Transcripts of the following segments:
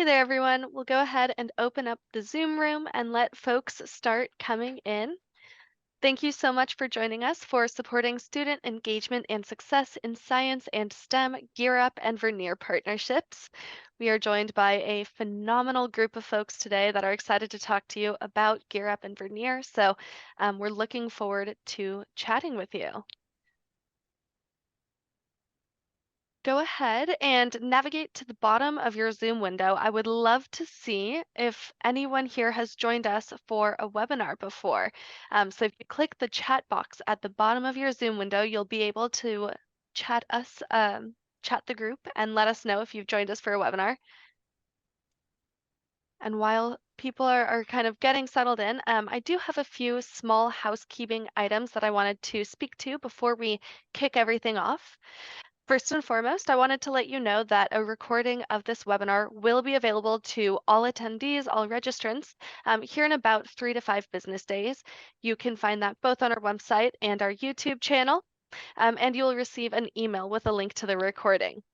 there, everyone. We'll go ahead and open up the Zoom room and let folks start coming in. Thank you so much for joining us for supporting student engagement and success in science and STEM Gear Up and Vernier partnerships. We are joined by a phenomenal group of folks today that are excited to talk to you about Gear Up and Vernier. So we're looking forward to chatting with you. Go ahead and navigate to the bottom of your Zoom window. I would love to see if anyone here has joined us for a webinar before. So if you click the chat box at the bottom of your Zoom window, you'll be able to chat us, chat the group and let us know if you've joined us for a webinar. And while people are kind of getting settled in, I do have a few small housekeeping items that I wanted to speak to before we kick everything off. First and foremost, I wanted to let you know that a recording of this webinar will be available to all attendees, all registrants, here in about 3 to 5 business days. You can find that both on our website and our YouTube channel, and you'll receive an email with a link to the recording.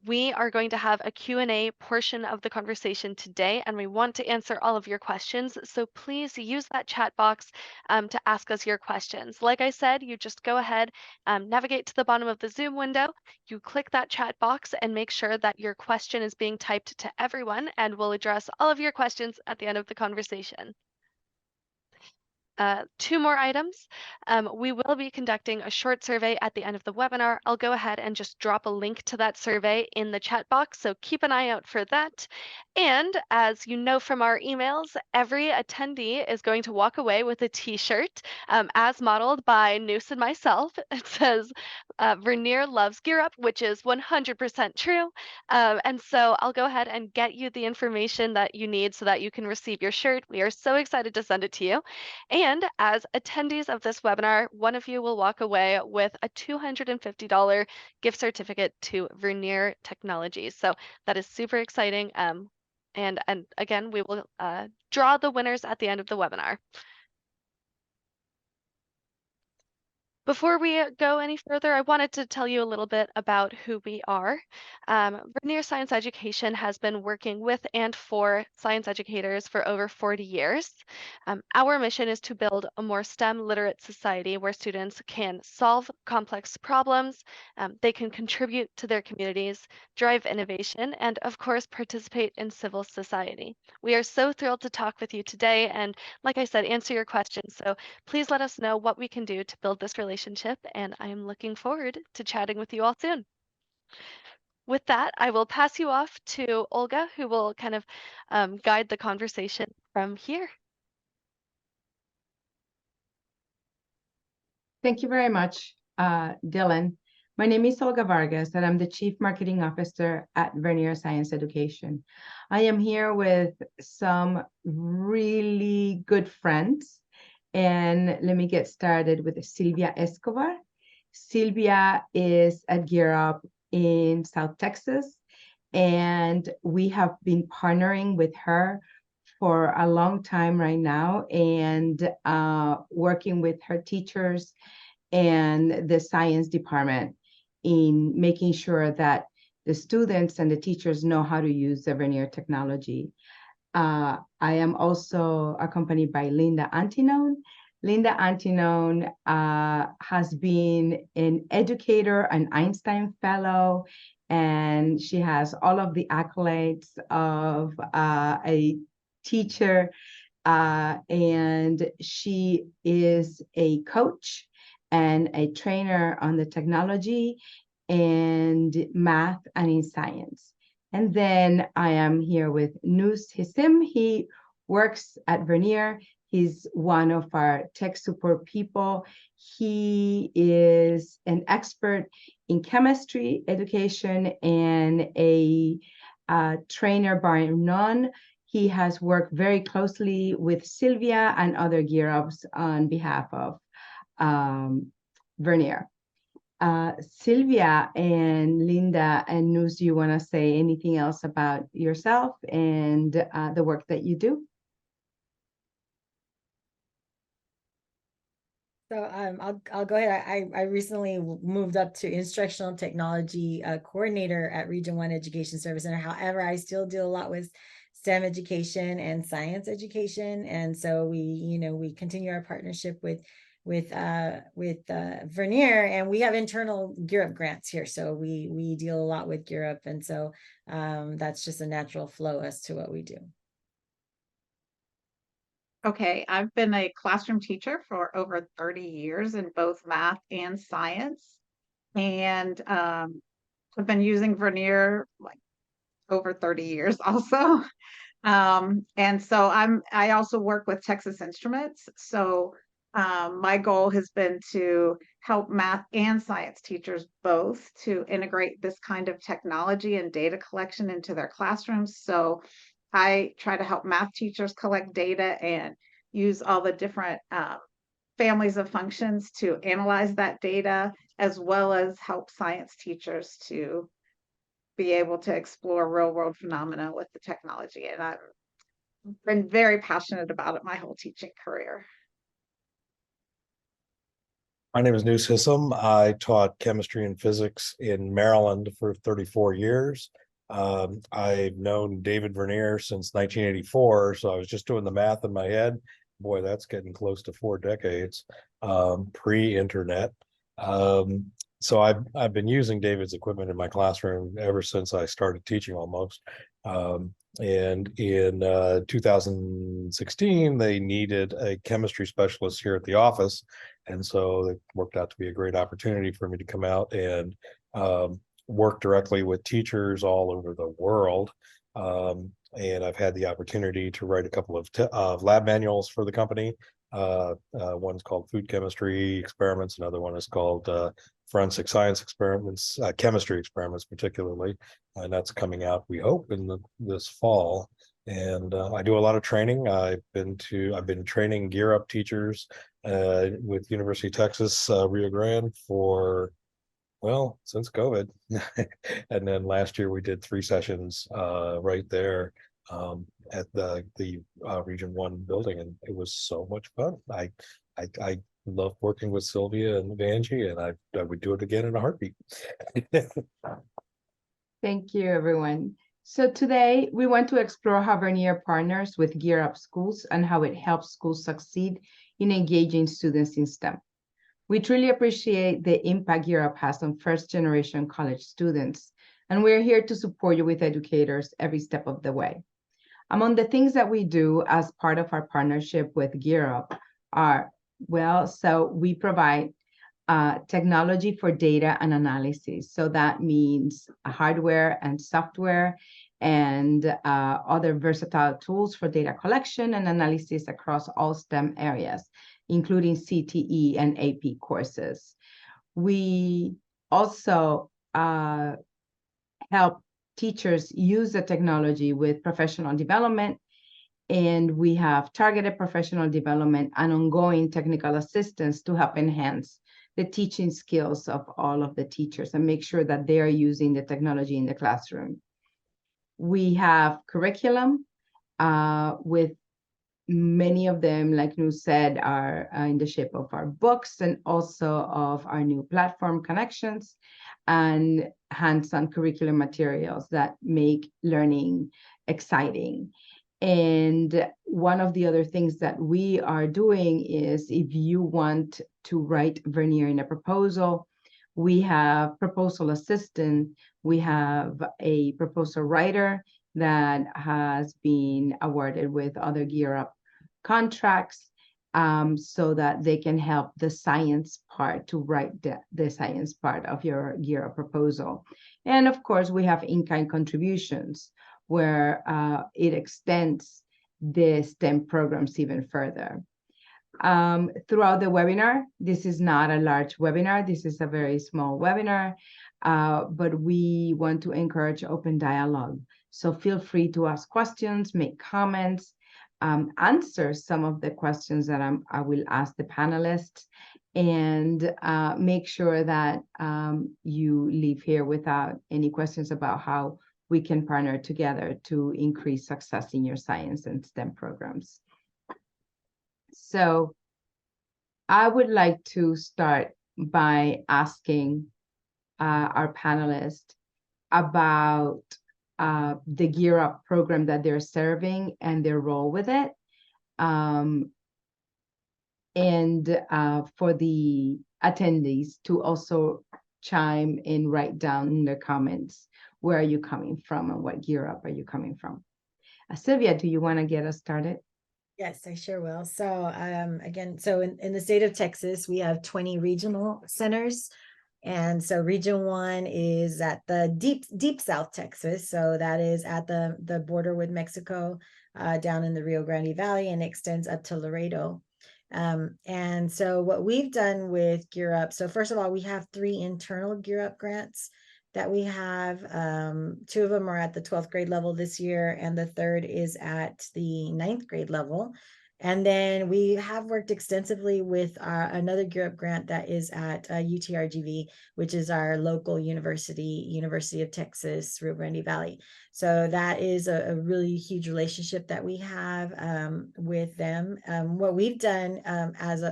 We are going to have a Q&A portion of the conversation today, and we want to answer all of your questions. So please use that chat box to ask us your questions. Like I said, you just go ahead, navigate to the bottom of the Zoom window, you click that chat box and make sure that your question is being typed to everyone, and we'll address all of your questions at the end of the conversation. Two more items. We will be conducting a short survey at the end of the webinar. I'll go ahead and just drop a link to that survey in the chat box, so keep an eye out for that. And as you know from our emails, every attendee is going to walk away with a t-shirt as modeled by Noose and myself. It says, Vernier loves Gear Up, which is 100% true. And so I'll go ahead and get you the information that you need so that you can receive your shirt. We are so excited to send it to you. And as attendees of this webinar, one of you will walk away with a $250 gift certificate to Vernier Technologies. So that is super exciting. And again, we will draw the winners at the end of the webinar. Before we go any further, I wanted to tell you a little bit about who we are. Vernier Science Education has been working with and for science educators for over 40 years. Our mission is to build a more STEM literate society where students can solve complex problems, they can contribute to their communities, drive innovation, and of course, participate in civil society. We are so thrilled to talk with you today and, like I said, answer your questions. So please let us know what we can do to build this relationship, and I am looking forward to chatting with you all soon. With that, I will pass you off to Olga, who will kind of guide the conversation from here. Thank you very much, Dylan. My name is Olga Vargas, and I'm the Chief Marketing Officer at Vernier Science Education. I am here with some really good friends, and let me get started with Sylvia Escobar. Sylvia is at Gear Up in South Texas, and we have been partnering with her for a long time right now, and working with her teachers and the science department in making sure that the students and the teachers know how to use the Vernier technology. I am also accompanied by Linda Antinone. Linda Antinone has been an educator, an Einstein Fellow, and she has all of the accolades of a teacher, and she is a coach and a trainer on the technology and math and in science. And then I am here with Nüsret Hisim. He works at Vernier. He's one of our tech support people. He is an expert in chemistry education and a trainer by none. He has worked very closely with Sylvia and other Gear Ups on behalf of Vernier. Sylvia and Linda and Nus, do you want to say anything else about yourself and the work that you do? So I'll go ahead. I recently moved up to instructional technology coordinator at Region 1 Education Service Center. However, I still deal a lot with STEM education and science education. And so we continue our partnership with Vernier, and we have internal Gear Up grants here. So we deal a lot with Gear Up. And so that's just a natural flow as to what we do. Okay, I've been a classroom teacher for over 30 years in both math and science. And I've been using Vernier like over 30 years also. And so I also work with Texas Instruments. So my goal has been to help math and science teachers both to integrate this kind of technology and data collection into their classrooms. So I try to help math teachers collect data and use all the different families of functions to analyze that data, as well as help science teachers to be able to explore real world phenomena with the technology. And I've been very passionate about it my whole teaching career. My name is Nüsret Hisim. I taught chemistry and physics in Maryland for 34 years. I've known David Vernier since 1984, so I was just doing the math in my head. Boy, that's getting close to 4 decades, pre-internet. So I've been using David's equipment in my classroom ever since I started teaching almost. And in 2016, they needed a chemistry specialist here at the office. And so it worked out to be a great opportunity for me to come out and work directly with teachers all over the world. And I've had the opportunity to write a couple of lab manuals for the company. One's called Food Chemistry Experiments. Another one is called Forensic Science Experiments, Chemistry Experiments particularly. And that's coming out, we hope, in this fall. And I do a lot of training. I've been training Gear Up teachers with University of Texas, Rio Grande for, well, since COVID. And then last year we did 3 sessions right there at the Region 1 building, and it was so much fun. I love working with Sylvia and Angie, and I would do it again in a heartbeat. Thank you, everyone. So today we want to explore how Vernier partners with Gear Up Schools and how it helps schools succeed in engaging students in STEM. We truly appreciate the impact Gear Up has on first-generation college students, and we're here to support you with educators every step of the way. Among the things that we do as part of our partnership with Gear Up are, so we provide technology for data and analysis. So that means hardware and software and other versatile tools for data collection and analysis across all STEM areas, including CTE and AP courses. We also help teachers use the technology with professional development, and we have targeted professional development and ongoing technical assistance to help enhance the teaching skills of all of the teachers and make sure that they are using the technology in the classroom. We have curriculum with many of them, like Nu said, are in the shape of our books and also of our new platform connections and hands-on curriculum materials that make learning exciting. And one of the other things that we are doing is, if you want to write Vernier in a proposal, we have proposal assistant, we have a proposal writer that has been awarded with other Gear Up contracts, so that they can help the science part to write the science part of your Gear Up proposal. And of course, we have in-kind contributions where it extends the STEM programs even further. Throughout the webinar, this is not a large webinar, this is a very small webinar, but we want to encourage open dialogue. So feel free to ask questions, make comments, answer some of the questions that I will ask the panelists, and make sure that you leave here without any questions about how we can partner together to increase success in your science and STEM programs. So I would like to start by asking our panelists about the Gear Up program that they're serving and their role with it. And for the attendees to also chime in, write down in their comments, where are you coming from and what Gear Up are you coming from? Sylvia, do you want to get us started? Yes, I sure will. So again, so in the state of Texas, we have 20 regional centers. And so region 1 is at the deep South Texas. So that is at the border with Mexico, down in the Rio Grande Valley, and extends up to Laredo. And so what we've done with Gear Up, so first of all, we have 3 internal Gear Up grants that we have. 2 of them are at the 12th grade level this year, and the third is at the 9th grade level. And then we have worked extensively with another Gear Up grant that is at UTRGV, which is our local university, University of Texas, Rio Grande Valley. So that is a really huge relationship that we have with them. What we've done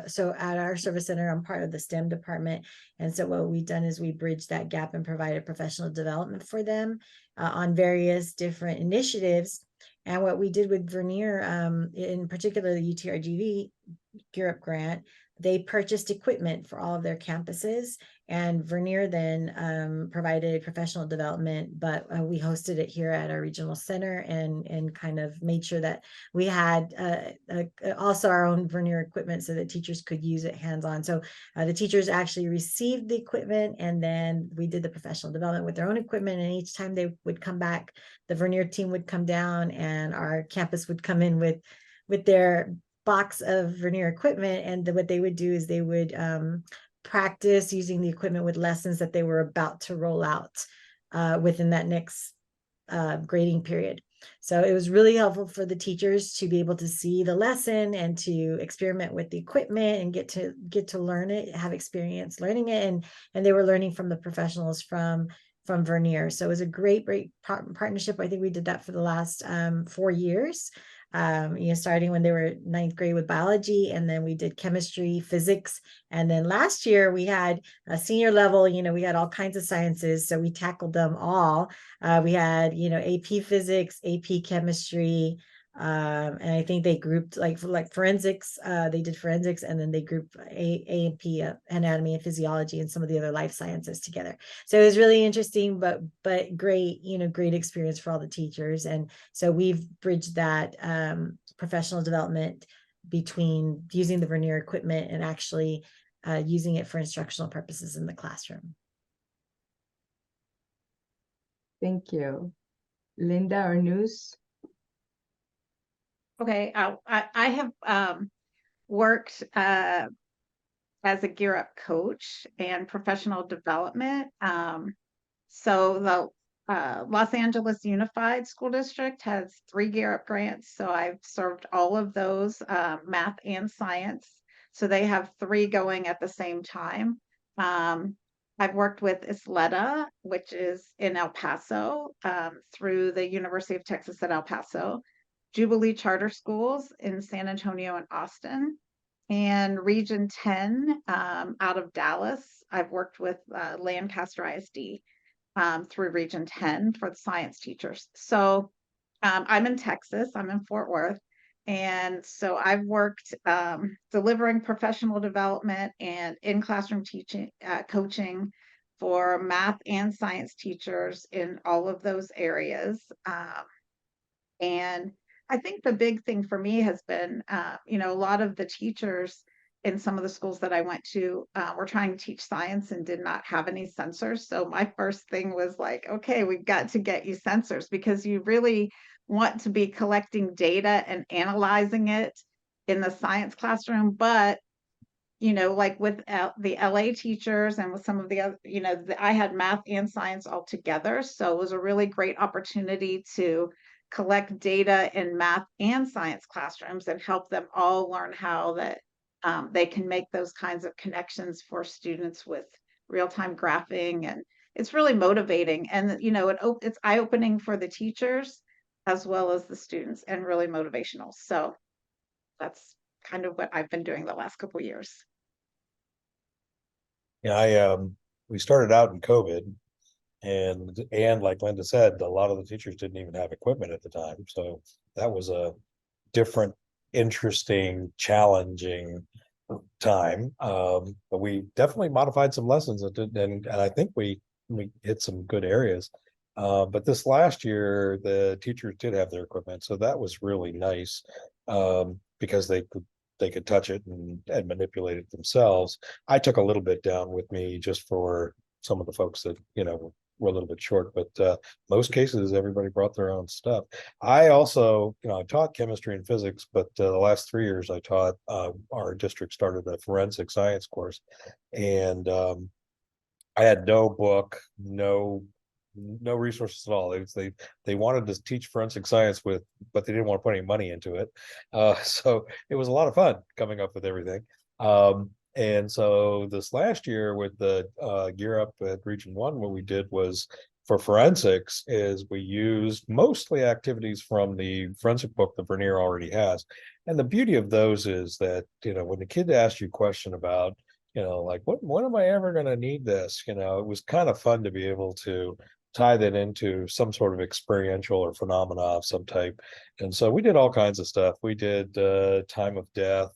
so at our service center, I'm part of the STEM department. And so what we've done is we bridged that gap and provided professional development for them on various different initiatives. And what we did with Vernier, in particular the UTRGV Gear Up grant, they purchased equipment for all of their campuses, and Vernier then provided professional development, but we hosted it here at our regional center and kind of made sure that we had also our own Vernier equipment so that teachers could use it hands-on. So the teachers actually received the equipment, and then we did the professional development with their own equipment, and each time they would come back, the Vernier team would come down and our campus would come in with their box of Vernier equipment. And what they would do is they would practice using the equipment with lessons that they were about to roll out within that next grading period. So it was really helpful for the teachers to be able to see the lesson and to experiment with the equipment and get to learn it, have experience learning it, and they were learning from the professionals from Vernier. So it was a great partnership. I think we did that for the last 4 years. Starting when they were 9th grade with biology, and then we did chemistry, physics, and then last year we had a senior level. We had all kinds of sciences, so we tackled them all. We had AP physics, AP chemistry, and I think they grouped like forensics. They did forensics, and then they grouped A&P, anatomy and physiology, and some of the other life sciences together. So it was really interesting, but great, great experience for all the teachers. And so we've bridged that professional development between using the Vernier equipment and actually using it for instructional purposes in the classroom. Thank you. Linda or Nus? Okay, I have worked as a Gear Up coach and professional development. So the Los Angeles Unified School District has 3 Gear Up grants. So I've served all of those, math and science. So they have 3 going at the same time. I've worked with Isleta, which is in El Paso, through the University of Texas at El Paso, Jubilee Charter Schools in San Antonio and Austin, and Region 10 out of Dallas. I've worked with Lancaster ISD through Region 10 for the science teachers. So I'm in Texas, I'm in Fort Worth. And so I've worked delivering professional development and in-classroom teaching, coaching for math and science teachers in all of those areas. And I think the big thing for me has been, a lot of the teachers in some of the schools that I went to were trying to teach science and did not have any sensors. So my first thing was like, okay, we've got to get you sensors, because you really want to be collecting data and analyzing it in the science classroom. But, like with the LA teachers and with some of the other, I had math and science all together. So it was a really great opportunity to collect data in math and science classrooms and help them all learn how that they can make those kinds of connections for students with real-time graphing. And it's really motivating, and it's eye-opening for the teachers as well as the students, and really motivational. So that's kind of what I've been doing the last couple of years. Yeah, we started out in COVID, and like Linda said, a lot of the teachers didn't even have equipment at the time. So that was a different, interesting, challenging time. But we definitely modified some lessons and I think we hit some good areas. But this last year, the teachers did have their equipment, so that was really nice, because they could touch it and manipulate it themselves. I took a little bit down with me just for some of the folks that, were a little bit short, but most cases, everybody brought their own stuff. I also, I taught chemistry and physics, but the last 3 years I taught, our district started a forensic science course, and I had no book, no resources at all. They wanted to teach forensic science but they didn't want to put any money into it. So it was a lot of fun coming up with everything. And so this last year with the Gear Up at Region 1, what we did was for forensics is we used mostly activities from the forensic book that Vernier already has. And the beauty of those is that, when the kid asks you a question about, like when am I ever going to need this? It was kind of fun to be able to tie that into some sort of experiential or phenomena of some type. And so we did all kinds of stuff. We did time of death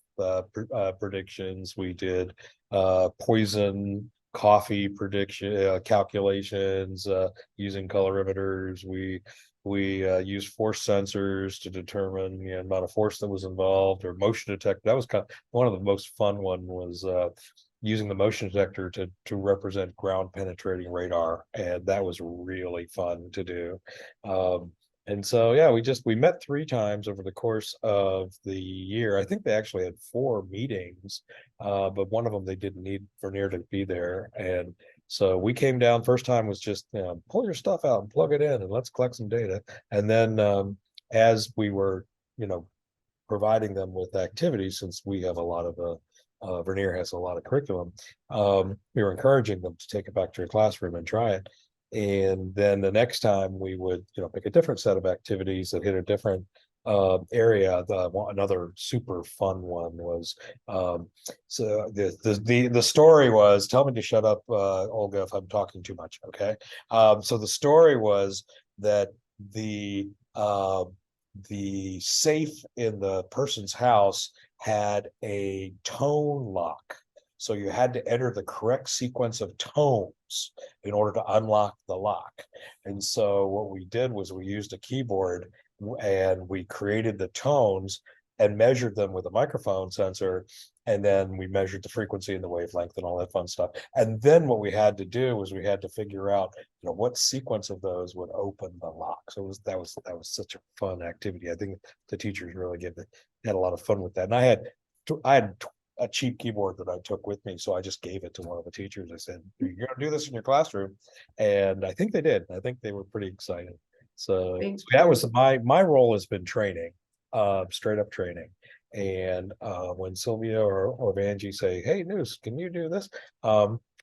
predictions. We did poison coffee prediction calculations using colorimeters. We used force sensors to determine the amount of force that was involved, or motion detector. That was kind of one of the most fun one was using the motion detector to represent ground penetrating radar, and that was really fun to do. And so yeah, we met 3 times over the course of the year. I think they actually had 4 meetings, but one of them they didn't need Vernier to be there, and so we came down. First time was just, pull your stuff out and plug it in and let's collect some data. And then as we were, providing them with activities, since we have a lot of Vernier has a lot of curriculum, we were encouraging them to take it back to your classroom and try it. And then the next time we would, pick a different set of activities that hit a different area. Another super fun one was, so the story was, tell me to shut up, Olga, if I'm talking too much. Okay. So the story was that the safe in the person's house had a tone lock. So you had to enter the correct sequence of tones in order to unlock the lock. And so what we did was we used a keyboard and we created the tones and measured them with a microphone sensor. And then we measured the frequency and the wavelength and all that fun stuff. And then what we had to do was we had to figure out, what sequence of those would open the lock. So that was such a fun activity. I think the teachers really had a lot of fun with that. And I had a cheap keyboard that I took with me, so I just gave it to one of the teachers. I said, "You're going to do this in your classroom," and I think they did. I think they were pretty excited. So that was my role has been training, straight up training. And when Sylvia or Vanjie say, "Hey, Nus, can you do this?"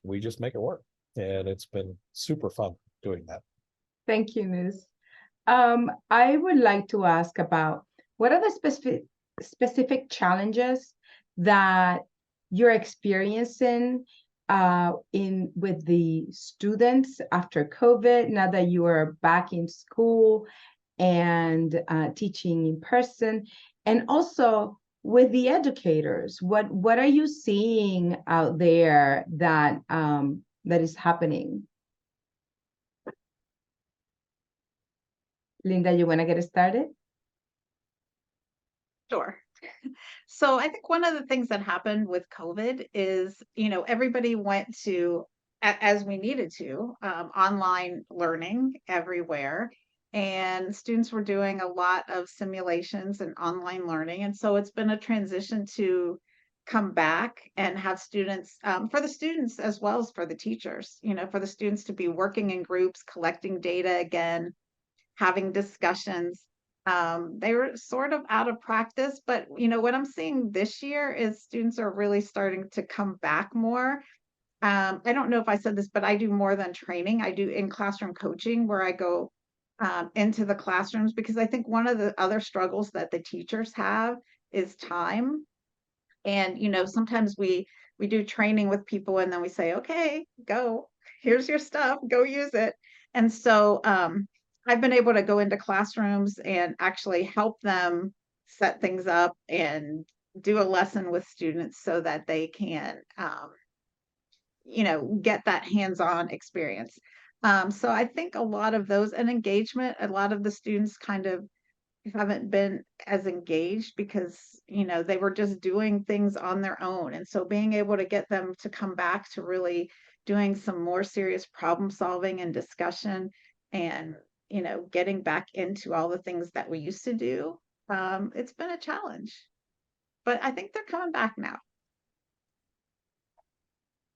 We just make it work, and it's been super fun doing that. Thank you, Nus. I would like to ask about what are the specific challenges that you're experiencing with the students after COVID, now that you are back in school and teaching in person, and also with the educators. What are you seeing out there that is happening? Linda, you want to get started? Sure. So I think one of the things that happened with COVID is, everybody went to, as we needed to, online learning everywhere. And students were doing a lot of simulations and online learning. And so it's been a transition to come back and have students, for the students as well as for the teachers, for the students to be working in groups, collecting data again, having discussions. They were sort of out of practice, but what I'm seeing this year is students are really starting to come back more. I don't know if I said this, but I do more than training. I do in-classroom coaching where I go into the classrooms, because I think one of the other struggles that the teachers have is time. And sometimes we we do training with people and then we say, okay, go, here's your stuff, go use it. And so I've been able to go into classrooms and actually help them set things up and do a lesson with students so that they can, get that hands-on experience. So I think a lot of those and engagement, a lot of the students kind of haven't been as engaged because, they were just doing things on their own. And so being able to get them to come back to really doing some more serious problem solving and discussion and, getting back into all the things that we used to do, it's been a challenge. But I think they're coming back now.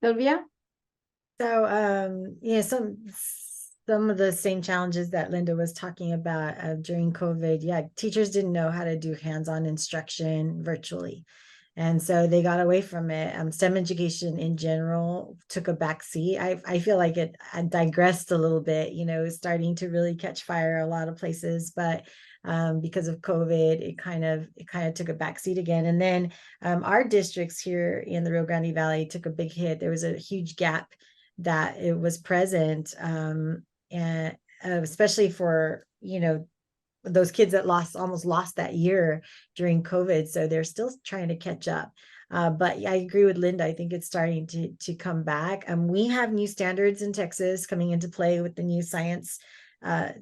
Sylvia? So, some of the same challenges that Linda was talking about during COVID. Yeah, teachers didn't know how to do hands-on instruction virtually. And so they got away from it. STEM education in general took a backseat. I feel like I digressed a little bit, starting to really catch fire a lot of places, but because of COVID, it kind of took a backseat again. And then our districts here in the Rio Grande Valley took a big hit. There was a huge gap that it was present, and especially for those kids that almost lost that year during COVID. So they're still trying to catch up. But I agree with Linda. I think it's starting to come back. We have new standards in Texas coming into play with the new science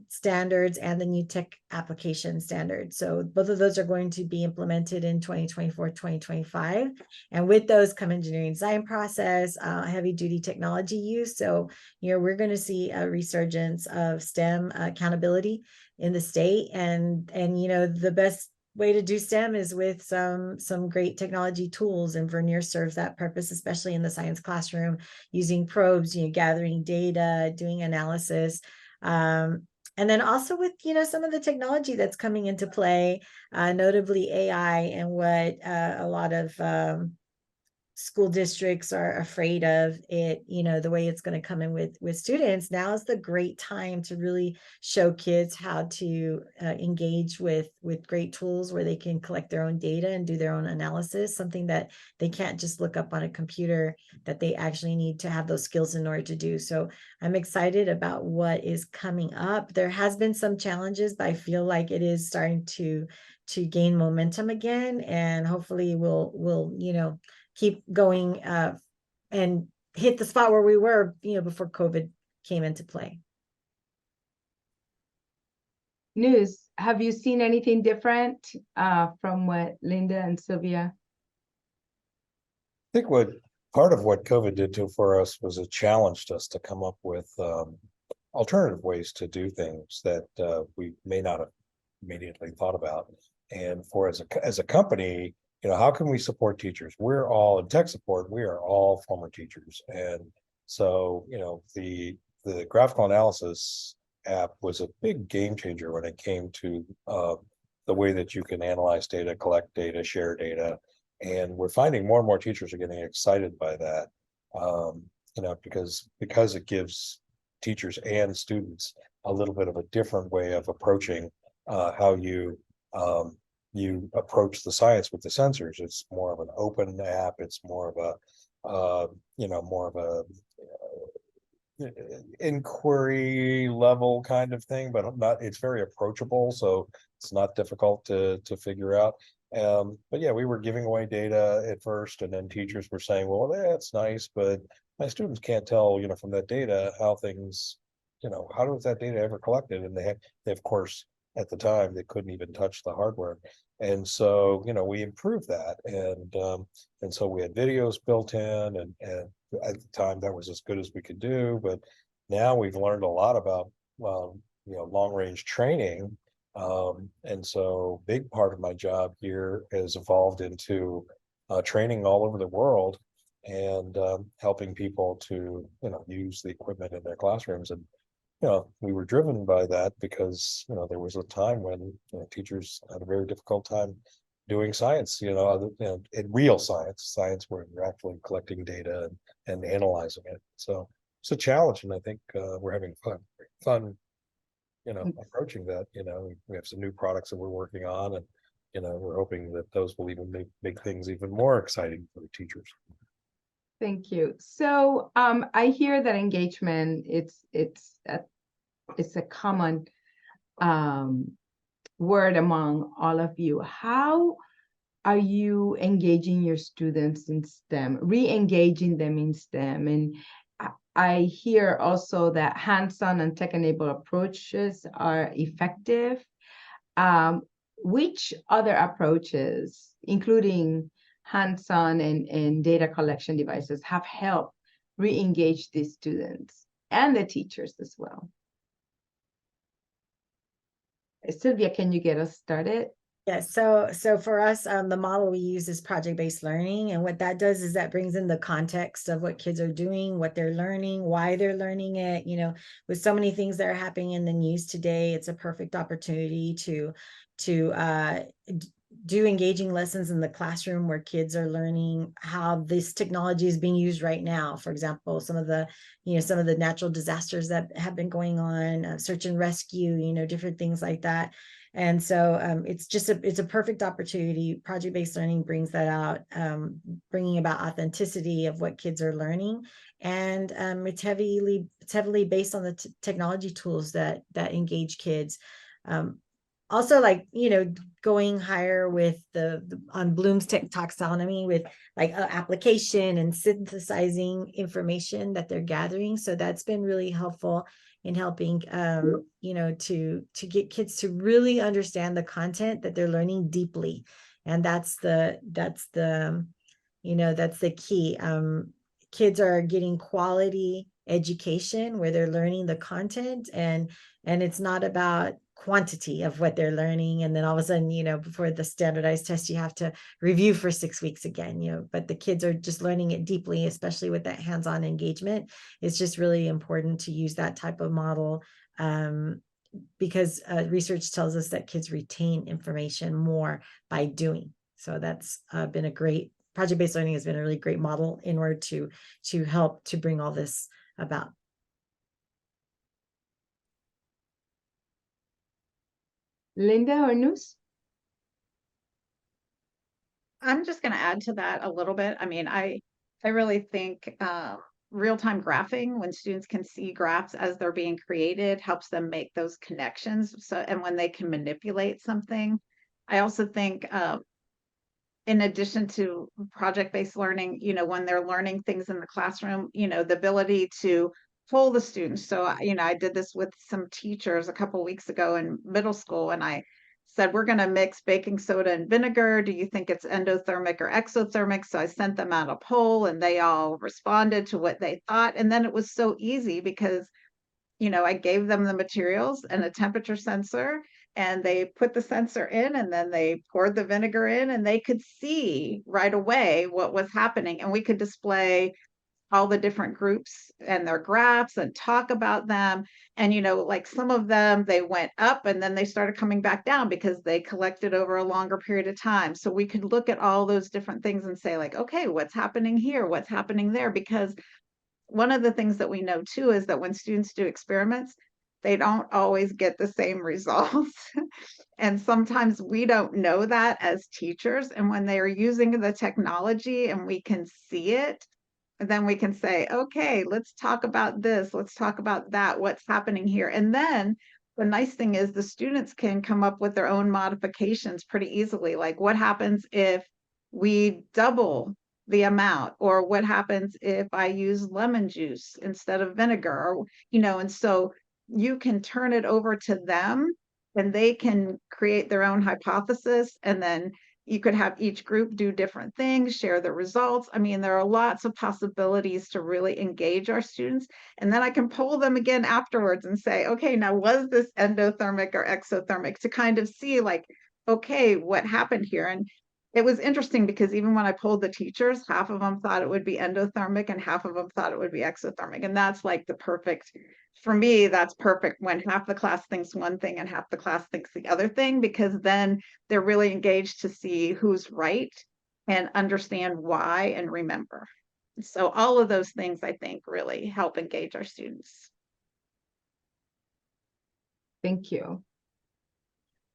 standards and the new tech application standards. So both of those are going to be implemented in 2024, 2025. And with those come engineering design process, heavy duty technology use. So, we're going to see a resurgence of STEM accountability in the state. And the best way to do STEM is with some great technology tools, and Vernier serves that purpose, especially in the science classroom, using probes, gathering data, doing analysis. And then also with, some of the technology that's coming into play, notably AI, and what a lot of school districts are afraid of it, the way it's going to come in with students. Now is the great time to really show kids how to engage with great tools where they can collect their own data and do their own analysis, something that they can't just look up on a computer, that they actually need to have those skills in order to do. So I'm excited about what is coming up. There has been some challenges, but I feel like it is starting to gain momentum again, and hopefully we'll keep going and hit the spot where we were, before COVID came into play. News, have you seen anything different from what Linda and Sylvia? I think part of what COVID did for us was it challenged us to come up with alternative ways to do things that we may not have immediately thought about. And as a company, how can we support teachers? We're all in tech support. We are all former teachers. And so, the graphical analysis app was a big game changer when it came to the way that you can analyze data, collect data, share data. And we're finding more and more teachers are getting excited by that, because it gives teachers and students a little bit of a different way of approaching how you approach the science with the sensors. It's more of an open app. It's more of a inquiry level kind of thing, but it's very approachable. So it's not difficult to figure out. But yeah, we were giving away data at first, and then teachers were saying, well, that's nice, but my students can't tell, from that data how things, how was that data ever collected? And they of course, at the time, they couldn't even touch the hardware. And so, we improved that. And so we had videos built in, and at the time that was as good as we could do. But now we've learned a lot about, long range training. And so big part of my job here has evolved into training all over the world, and helping people to, use the equipment in their classrooms. And we were driven by that because, there was a time when teachers had a very difficult time doing science, in real science where you're actually collecting data and analyzing it. So it's a challenge, and I think we're having fun, approaching that. We have some new products that we're working on, and, we're hoping that those will even make things even more exciting for the teachers. Thank you. So I hear that engagement, it's a common word among all of you. How are you engaging your students in STEM, re-engaging them in STEM? And I hear also that hands-on and tech-enabled approaches are effective. Which other approaches, including hands-on and data collection devices, have helped re-engage these students and the teachers as well? Sylvia, can you get us started? Yes, so for us, the model we use is project-based learning, and what that does is that brings in the context of what kids are doing, what they're learning, why they're learning it. You know, with so many things that are happening in the news today, it's a perfect opportunity to do engaging lessons in the classroom where kids are learning how this technology is being used right now. For example, some of the natural disasters that have been going on, search and rescue, different things like that. And so it's a perfect opportunity. Project-based learning brings that out, bringing about authenticity of what kids are learning. And it's heavily based on the technology tools that engage kids. Also, like, going higher with on Bloom's taxonomy with like application and synthesizing information that they're gathering. So that's been really helpful in helping to get kids to really understand the content that they're learning deeply. And that's the key. Kids are getting quality education where they're learning the content, and it's not about quantity of what they're learning, and then all of a sudden, before the standardized test, you have to review for 6 weeks again. But the kids are just learning it deeply, especially with that hands-on engagement. It's just really important to use that type of model, because research tells us that kids retain information more by doing. So that's been a great project-based learning has been a really great model in order to help to bring all this about. Linda or Nus? I'm just going to add to that a little bit. I mean, I really think real-time graphing, when students can see graphs as they're being created, helps them make those connections. So, and when they can manipulate something, I also think in addition to project-based learning, when they're learning things in the classroom, the ability to pull the students. So, I did this with some teachers a couple of weeks ago in middle school, and I said, we're going to mix baking soda and vinegar. Do you think it's endothermic or exothermic? So I sent them out a poll, and they all responded to what they thought. And then it was so easy because, I gave them the materials and a temperature sensor, and they put the sensor in, and then they poured the vinegar in, and they could see right away what was happening. And we could display all the different groups and their graphs and talk about them. And, like some of them, they went up and then they started coming back down because they collected over a longer period of time. So we could look at all those different things and say, like, okay, what's happening here? What's happening there? Because one of the things that we know too is that when students do experiments, they don't always get the same results. And sometimes we don't know that as teachers. And when they are using the technology and we can see it, then we can say, okay, let's talk about this. Let's talk about that. What's happening here? And then the nice thing is the students can come up with their own modifications pretty easily. Like, what happens if we double the amount? Or what happens if I use lemon juice instead of vinegar? Or, and so you can turn it over to them, and they can create their own hypothesis, and then you could have each group do different things, share the results. I mean, there are lots of possibilities to really engage our students. And then I can poll them again afterwards and say, okay, now was this endothermic or exothermic, to kind of see, like, okay, what happened here? And it was interesting because even when I polled the teachers, half of them thought it would be endothermic and half of them thought it would be exothermic. And that's like the perfect, for me, that's perfect when half the class thinks one thing and half the class thinks the other thing, because then they're really engaged to see who's right and understand why and remember. So all of those things, I think, really help engage our students. Thank you.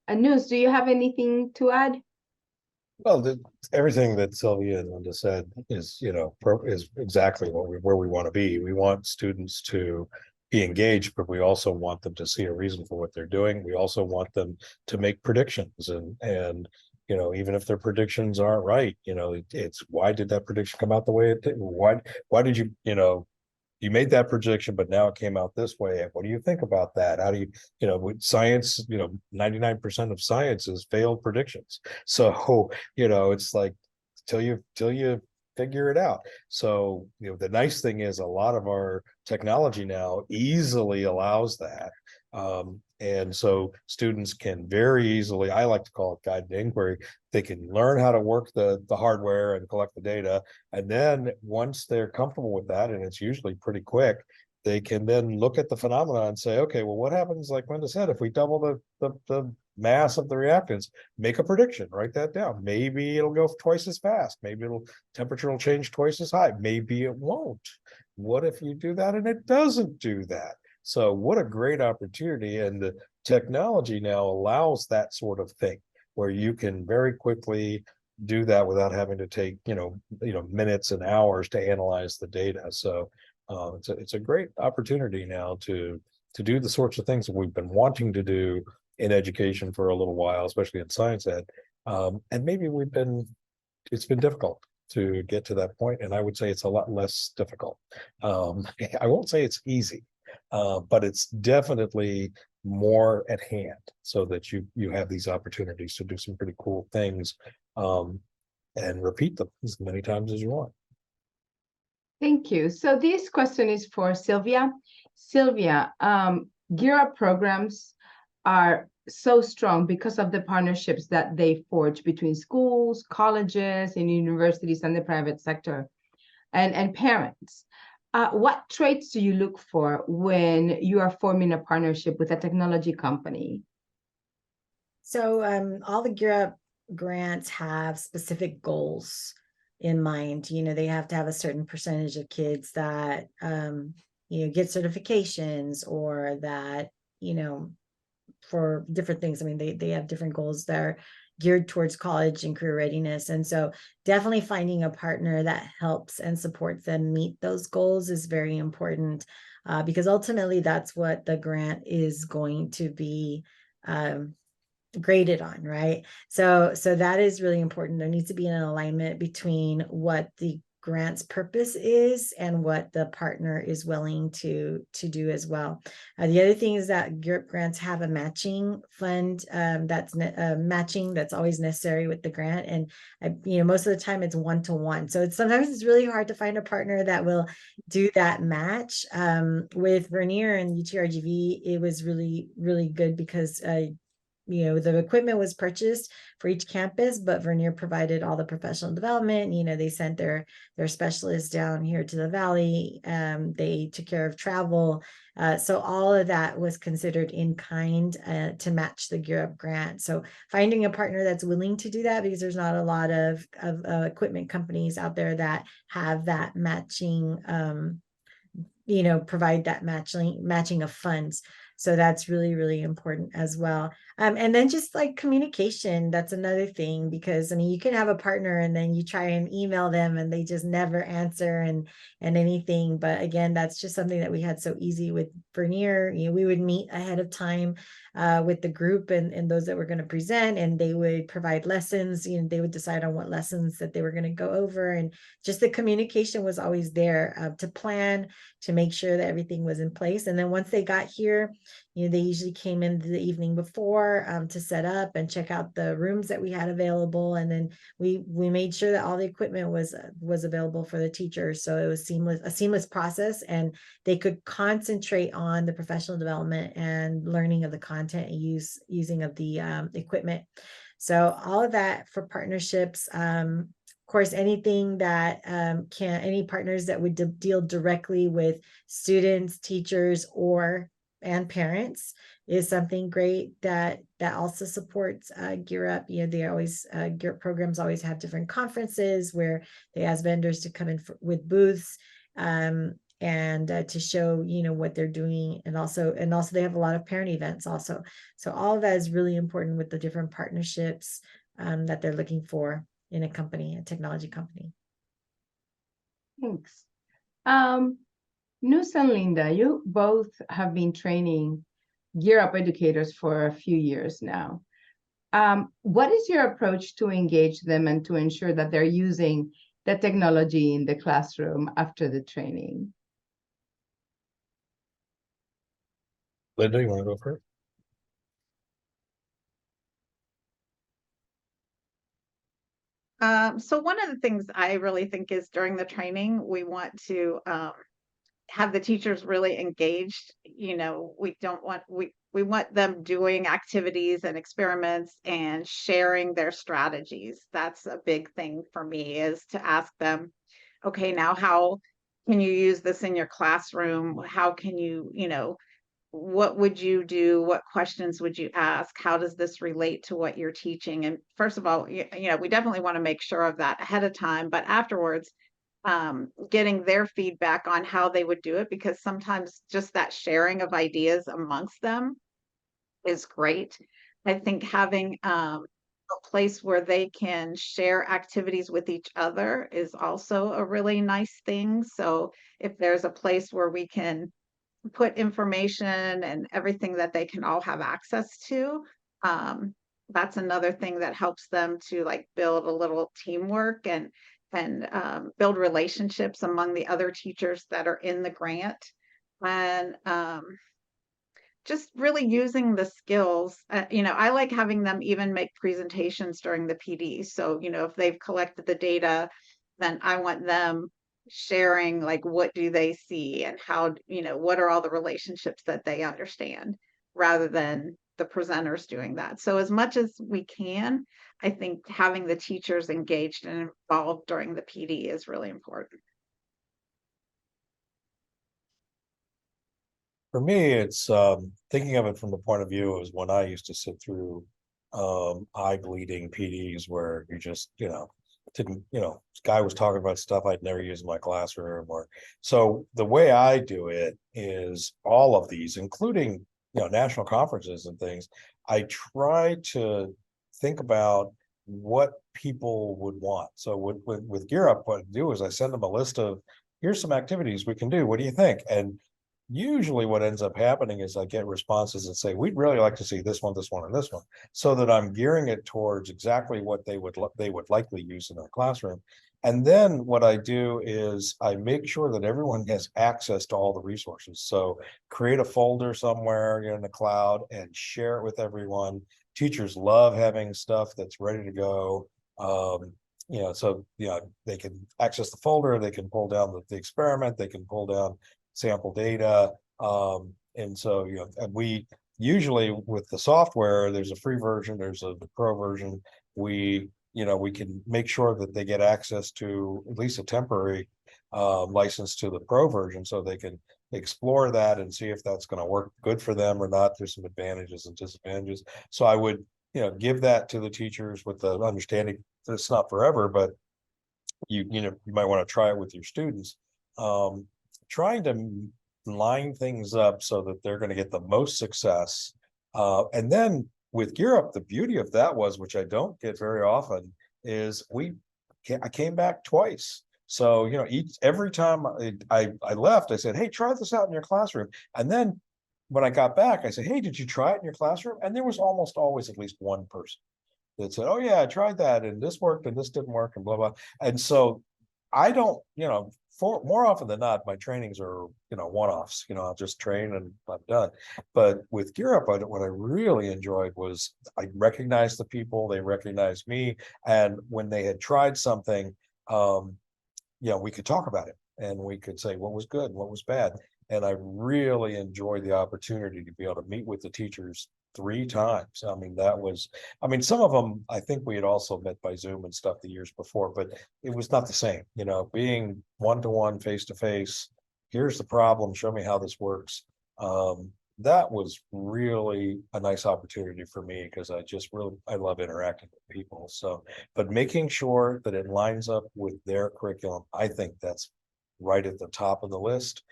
Anus, do you have anything to add? Well, everything that Sylvia and Linda said is, is exactly where we want to be. We want students to be engaged, but we also want them to see a reason for what they're doing. We also want them to make predictions, and even if their predictions aren't right, it's why did that prediction come out the way it did? Why did you made that prediction, but now it came out this way. What do you think about that? How do with science, 99% of science is failed predictions. So, it's like till you figure it out. So, the nice thing is a lot of our technology now easily allows that. And so students can very easily, I like to call it guided inquiry. They can learn how to work the hardware and collect the data. And then once they're comfortable with that, and it's usually pretty quick, they can then look at the phenomena and say, okay, well, what happens, like Linda said, if we double the mass of the reactants, make a prediction, write that down. Maybe it'll go twice as fast. Maybe temperature will change twice as high. Maybe it won't. What if you do that and it doesn't do that? So what a great opportunity. And the technology now allows that sort of thing where you can very quickly do that without having to take, minutes and hours to analyze the data. So it's a great opportunity now to do the sorts of things that we've been wanting to do in education for a little while, especially in science ed. And maybe it's been difficult to get to that point. And I would say it's a lot less difficult. I won't say it's easy, but it's definitely more at hand so that you have these opportunities to do some pretty cool things, and repeat them as many times as you want. Thank you. So this question is for Sylvia. Sylvia, Gear Up programs are so strong because of the partnerships that they forge between schools, colleges, and universities and the private sector and parents. What traits do you look for when you are forming a partnership with a technology company? So all the Gear Up grants have specific goals in mind. They have to have a certain percentage of kids that get certifications, or that for different things. I mean, they have different goals that are geared towards college and career readiness. And so definitely finding a partner that helps and supports them meet those goals is very important, because ultimately that's what the grant is going to be graded on, right? So that is really important. There needs to be an alignment between what the grant's purpose is and what the partner is willing to do as well. The other thing is that Europe grants have a matching fund that's matching that's always necessary with the grant, and most of the time it's one-to-one. So sometimes it's really hard to find a partner that will do that match. With Vernier and UTRGV, it was really, really good because the equipment was purchased for each campus, but Vernier provided all the professional development. They sent their specialists down here to the Valley. They took care of travel. So all of that was considered in kind to match the Gear Up grant. So finding a partner that's willing to do that, because there's not a lot of equipment companies out there that have that matching, provide that matching of funds. So that's really, really important as well. And then just like communication, that's another thing, because you can have a partner and then you try and email them and they just never answer and anything. But again, that's just something that we had so easy with Vernier. We would meet ahead of time with the group and those that were going to present, and they would provide lessons. They would decide on what lessons that they were going to go over, and just the communication was always there to plan, to make sure that everything was in place. And then once they got here, they usually came in the evening before to set up and check out the rooms that we had available. And then we made sure that all the equipment was available for the teachers. So it was a seamless process, and they could concentrate on the professional development and learning of the content and using of the equipment. So all of that for partnerships. Of course, anything that any partners that would deal directly with students, teachers, and parents is something great that also supports Gear Up. They always Gear Up programs always have different conferences where they ask vendors to come in with booths and to show what they're doing, and also they have a lot of parent events also. So all of that is really important with the different partnerships that they're looking for. in a company, a technology company. Thanks. Nus and Linda, you both have been training Gear Up educators for a few years now. What is your approach to engage them and to ensure that they're using the technology in the classroom after the training? Linda, you want to go first? So one of the things I really think is during the training, we want to have the teachers really engaged. You know, we want them doing activities and experiments and sharing their strategies. That's a big thing for me, is to ask them, okay, now how can you use this in your classroom? How can you, you know, what would you do? What questions would you ask? How does this relate to what you're teaching? And first of all, you know, we definitely want to make sure of that ahead of time, but afterwards, getting their feedback on how they would do it, because sometimes just that sharing of ideas amongst them is great. I think having a place where they can share activities with each other is also a really nice thing. So if there's a place where we can put information and everything that they can all have access to, that's another thing that helps them to like build a little teamwork and build relationships among the other teachers that are in the grant. And just really using the skills. You know, I like having them even make presentations during the PD. So, you know, if they've collected the data, then I want them sharing like what do they see and how, you know, what are all the relationships that they understand, rather than the presenters doing that. So as much as we can, I think having the teachers engaged and involved during the PD is really important. For me, it's thinking of it from the point of view as when I used to sit through eye bleeding PDs where you just, you know, didn't, you know, this guy was talking about stuff I'd never use in my classroom. Or so the way I do it is all of these, including, you know, national conferences and things, I try to think about what people would want. So with Gear Up, what I do is I send them a list of, here's some activities we can do. What do you think? And usually what ends up happening is I get responses that say, we'd really like to see this one, and this one, so that I'm gearing it towards exactly what they would likely use in their classroom. And then what I do is I make sure that everyone has access to all the resources. So create a folder somewhere in the cloud and share it with everyone. Teachers love having stuff that's ready to go. You know, so, you know, they can access the folder, they can pull down the experiment, they can pull down sample data. And so, you know, and we usually with the software, there's a free version, there's a pro version. We, you know, we can make sure that they get access to at least a temporary license to the pro version, so they can explore that and see if that's going to work good for them or not. There's some advantages and disadvantages. So I would, you know, give that to the teachers with the understanding that it's not forever, but you know, you might want to try it with your students. Trying to line things up so that they're going to get the most success. And then with Gear Up, the beauty of that was, which I don't get very often, is I came back twice. So, you know, every time I left, I said, hey, try this out in your classroom. And then when I got back, I said, hey, did you try it in your classroom? And there was almost always at least one person that said, oh yeah, I tried that and this worked and this didn't work and blah, blah. And so I don't, you know, for more often than not, my trainings are, you know, one-offs. You know, I'll just train and I'm done. But with Gear Up, what I really enjoyed was I recognized the people, they recognized me, and when they had tried something, you know, we could talk about it and we could say what was good, what was bad. And I really enjoyed the opportunity to be able to meet with the teachers 3 times. I mean, that was, I mean, some of them, I think we had also met by Zoom and stuff the years before, but it was not the same, you know, being one-to-one, face-to-face, here's the problem, show me how this works. That was really a nice opportunity for me because I love interacting with people. So, but making sure that it lines up with their curriculum, I think that's right at the top of the list.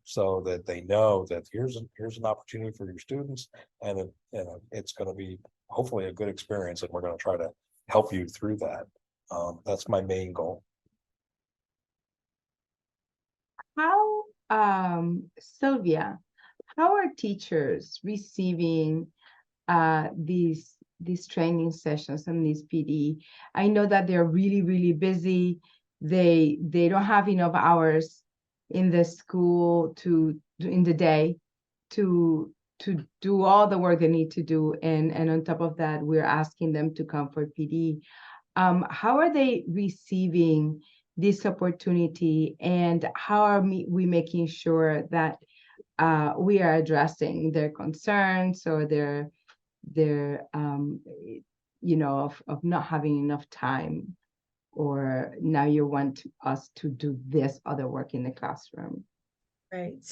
So that they know that here's an opportunity for your students, and it's going to be hopefully a good experience, and we're going to try to help you through that. That's my main goal. How, Sylvia, how are teachers receiving these training sessions and these PD? I know that they're really, really busy. They don't have enough hours in the school in the day to do all the work they need to do. And on top of that, we're asking them to come for PD. How are they receiving this opportunity, and how are we making sure that we are addressing their concerns or their of not having enough time, or now you want us to do this other work in the classroom? Right.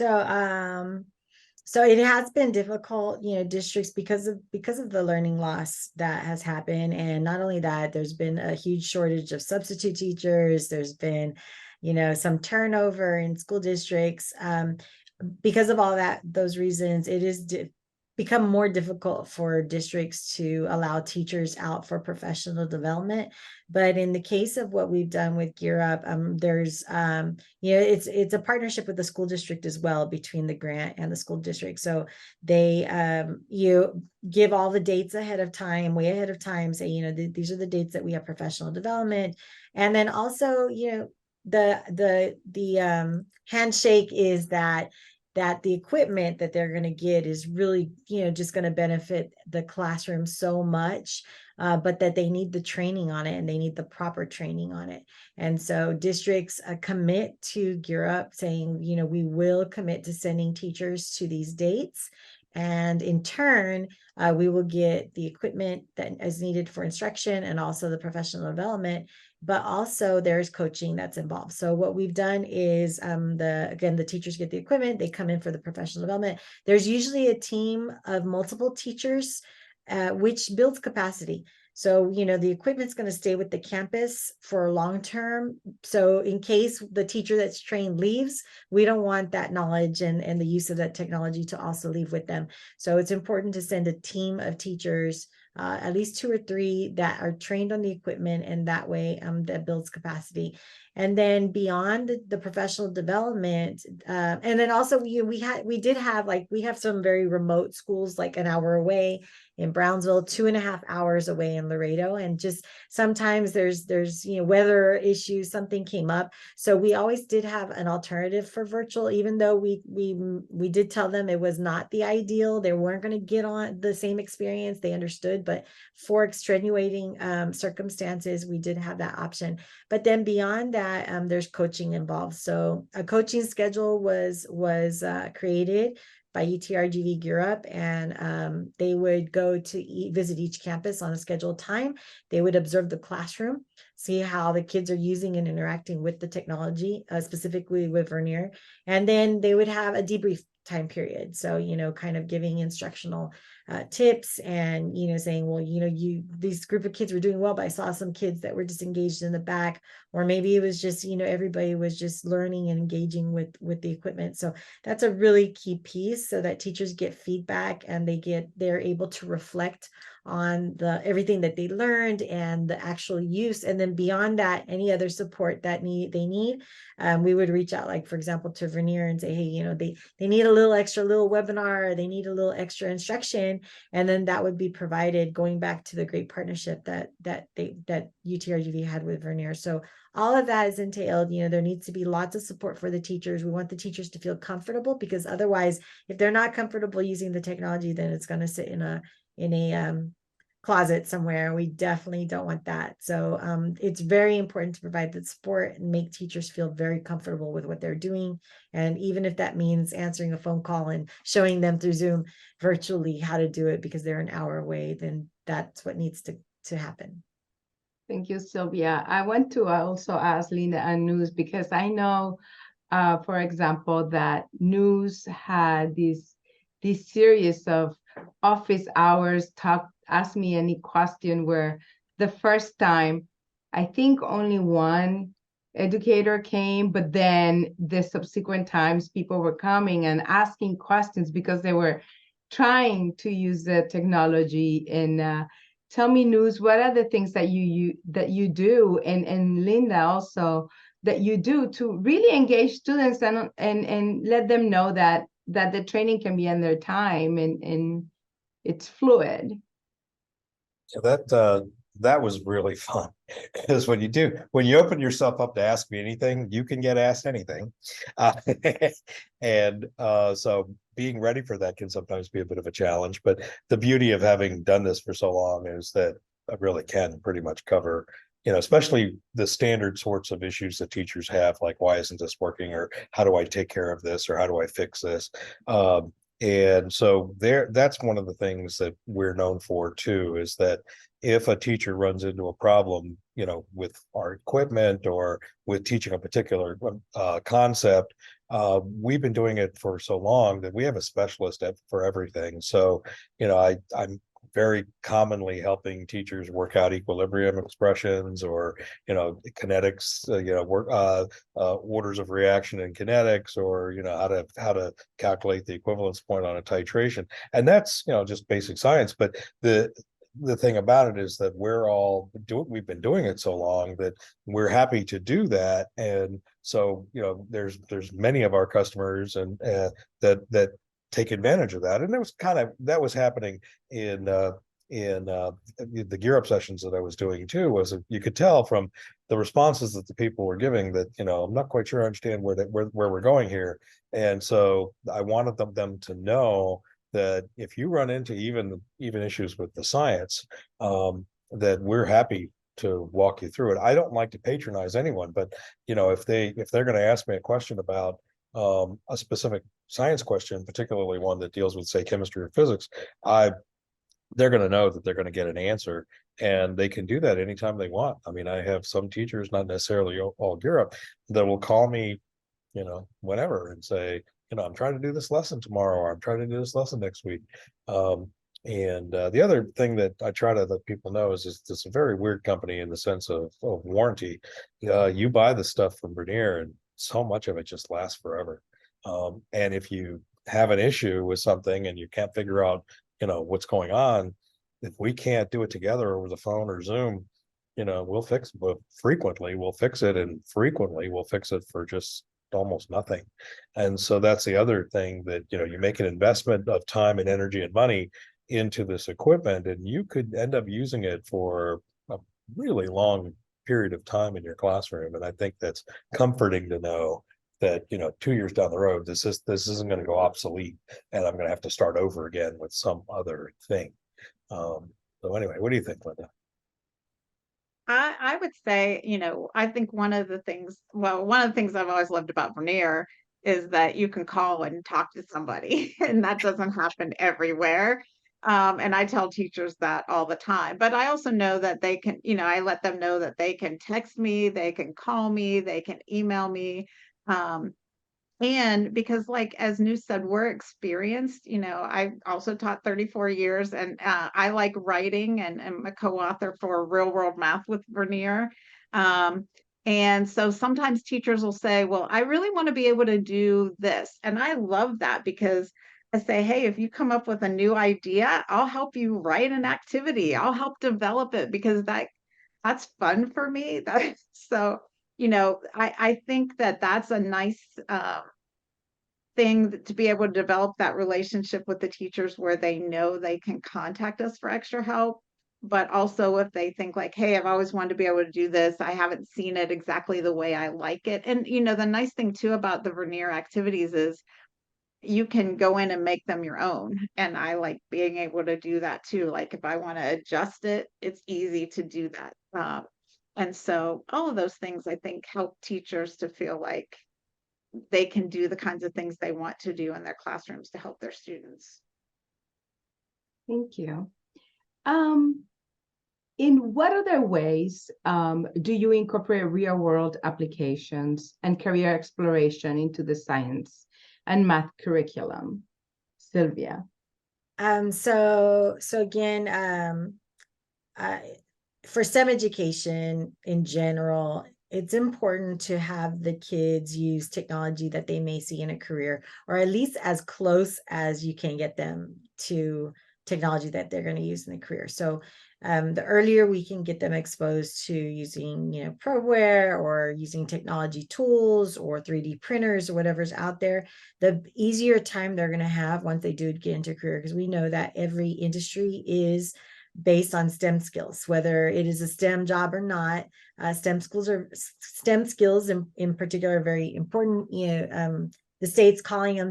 So it has been difficult, districts because of the learning loss that has happened. And not only that, there's been a huge shortage of substitute teachers. There's been, some turnover in school districts. Because of all those reasons, it is become more difficult for districts to allow teachers out for professional development. But in the case of what we've done with Gear Up, there's it's a partnership with the school district as well, between the grant and the school district. So they you give all the dates ahead of time, way ahead of time, say, these are the dates that we have professional development. And then also, the handshake is that the equipment that they're going to get is really, just going to benefit the classroom so much, but that they need the training on it, and they need the proper training on it. And so districts commit to Gear Up, saying, we will commit to sending teachers to these dates. And in turn, we will get the equipment that is needed for instruction and also the professional development, but also there's coaching that's involved. So what we've done is the teachers get the equipment, they come in for the professional development. There's usually a team of multiple teachers, which builds capacity. So, the equipment's going to stay with the campus for long term. So in case the teacher that's trained leaves, we don't want that knowledge and the use of that technology to also leave with them. So it's important to send a team of teachers, at least 2 or 3 that are trained on the equipment, and that way that builds capacity. And then beyond the professional development, and then also we have some very remote schools, like an hour away in Brownsville, 2.5 hours away in Laredo. And just sometimes there's weather issues, something came up. So we always did have an alternative for virtual, even though we did tell them it was not the ideal. They weren't going to get on the same experience. They understood, but for extenuating circumstances, we did have that option. But then beyond that, there's coaching involved. So a coaching schedule was created by UTRGV Gear Up, and they would go to visit each campus on a scheduled time. They would observe the classroom, see how the kids are using and interacting with the technology, specifically with Vernier. And then they would have a debrief time period. So, kind of giving instructional tips and, saying, well, these group of kids were doing well, but I saw some kids that were disengaged in the back, or maybe it was just, everybody was just learning and engaging with the equipment. So that's a really key piece, so that teachers get feedback and they're able to reflect on everything that they learned and the actual use. And then beyond that, any other support that they need, we would reach out, like, for example, to Vernier and say, hey, they need a little webinar, or they need a little extra instruction. And then that would be provided, going back to the great partnership that UTRGV had with Vernier. So all of that is entailed. There needs to be lots of support for the teachers. We want the teachers to feel comfortable, because otherwise, if they're not comfortable using the technology, then it's going to sit in a closet somewhere. We definitely don't want that. So it's very important to provide the support and make teachers feel very comfortable with what they're doing. And even if that means answering a phone call and showing them through Zoom virtually how to do it because they're an hour away, then that's what needs to happen. Thank you, Sylvia. I want to also ask Linda and News, because I know, for example, that News had this series of office hours, ask me any question, where the first time, I think only one educator came, but then the subsequent times people were coming and asking questions because they were trying to use the technology tell me, Nuz, what are the things that you do, and Linda also, that you do to really engage students and let them know that the training can be on their time and it's fluid. So that was really fun, because when you open yourself up to ask me anything, you can get asked anything. Uh, and so being ready for that can sometimes be a bit of a challenge, but the beauty of having done this for so long is that I really can pretty much cover, especially the standard sorts of issues that teachers have, like why isn't this working, or how do I take care of this, or how do I fix this? And so that's one of the things that we're known for too, is that if a teacher runs into a problem, with our equipment or with teaching a particular concept, we've been doing it for so long that we have a specialist for everything. So, I'm very commonly helping teachers work out equilibrium expressions, or kinetics, orders of reaction in kinetics, or how to calculate the equivalence point on a titration. And that's just basic science. But the thing about it is that we've been doing it so long that we're happy to do that. And so there's many of our customers and that take advantage of that. And that was happening in the gear up sessions that I was doing too. Was you could tell from the responses that the people were giving that I'm not quite sure I understand where we're going here. And so I wanted them to know that if you run into even issues with the science, that we're happy to walk you through it. I don't like to patronize anyone, but if they're going to ask me a question about a specific science question, particularly one that deals with, say, chemistry or physics, they're going to know that they're going to get an answer, and they can do that anytime they want. I mean, I have some teachers, not necessarily all Europe, that will call me, whenever, and say, I'm trying to do this lesson tomorrow, or I'm trying to do this lesson next week. And the other thing that I try to let people know is it's a very weird company in the sense of warranty. You buy the stuff from Vernier, and so much of it just lasts forever. And if you have an issue with something and you can't figure out, what's going on, if we can't do it together over the phone or Zoom, we'll fix it. But frequently we'll fix it, and frequently we'll fix it for just almost nothing. And so that's the other thing, that you make an investment of time and energy and money into this equipment, and you could end up using it for a really long period of time in your classroom. And I think that's comforting to know that 2 years down the road, this isn't going to go obsolete, and I'm going to have to start over again with some other thing. So anyway, what do you think, Linda? I would say, I think one of the things I've always loved about Vernier is that you can call and talk to somebody, and that doesn't happen everywhere. And I tell teachers that all the time, but I also know that they can, I let them know that they can text me, they can call me, they can email me. And because, like, as Nus said, we're experienced, I also taught 34 years, and I like writing, and am a co-author for Real World Math with Vernier. And so sometimes teachers will say, well, I really want to be able to do this. And I love that, because I say, hey, if you come up with a new idea, I'll help you write an activity. I'll help develop it, because that's fun for me. So, I think that's a nice thing, to be able to develop that relationship with the teachers where they know they can contact us for extra help. But also, if they think like, hey, I've always wanted to be able to do this, I haven't seen it exactly the way I like it. And, the nice thing too about the Vernier activities is you can go in and make them your own. And I like being able to do that too. Like, if I want to adjust it, it's easy to do that. And so all of those things, I think, help teachers to feel like they can do the kinds of things they want to do in their classrooms to help their students. Thank you. In what other ways do you incorporate real world applications and career exploration into the science and math curriculum? Sylvia. So again, for STEM education in general, it's important to have the kids use technology that they may see in a career, or at least as close as you can get them to technology that they're going to use in the career. So the earlier we can get them exposed to using, probeware or using technology tools or 3D printers or whatever's out there, the easier time they're going to have once they do get into a career, because we know that every industry is based on STEM skills, whether it is a STEM job or not. STEM skills in particular are very important. The state's calling them